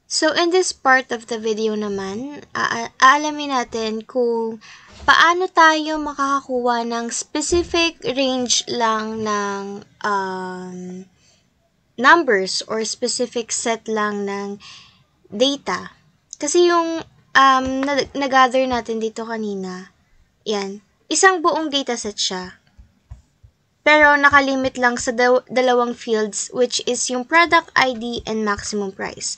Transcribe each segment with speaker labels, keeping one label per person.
Speaker 1: So, in this part of the video naman, aalamin natin kung paano tayo makakakuha ng specific range lang ng numbers or specific set lang ng data. Kasi yung nag-gather natin dito kanina, yan, isang buong dataset siya. Pero nakalimit lang sa dalawang fields, which is yung product ID and maximum price.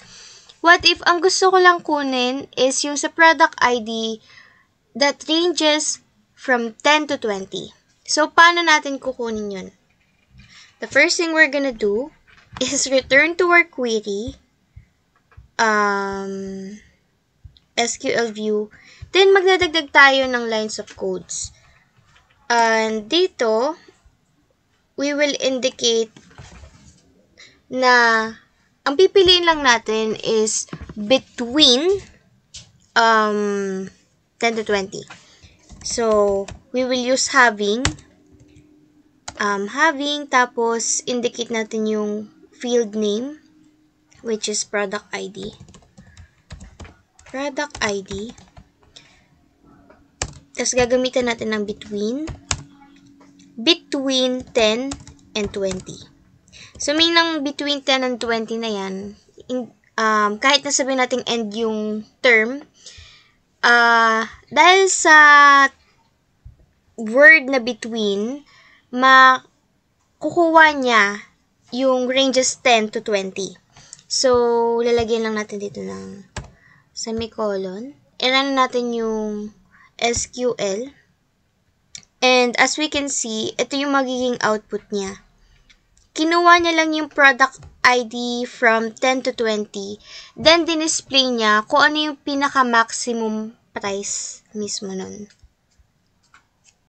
Speaker 1: What if ang gusto ko lang kunin is yung sa product ID that ranges from 10 to 20. So, paano natin kukunin yun? The first thing we're gonna do is return to our query, SQL view, then magdadagdag tayo ng lines of codes. And dito, we will indicate na ang pipiliin lang natin is between 10 to 20. So, we will use having, tapos indicate natin yung field name, which is product ID. Product ID. Tapos gagamitan natin ng between 10 and 20. So, may nang between 10 and 20 na yan, kahit nasabihin natin end yung term, dahil sa word na between, makukuha niya yung ranges 10 to 20. So, lalagyan lang natin dito ng semicolon. I-run natin yung SQL. And as we can see, ito yung magiging output niya. Kinuha niya lang yung product ID from 10 to 20. Then, dinisplay niya kung ano yung pinaka-maximum price mismo nun.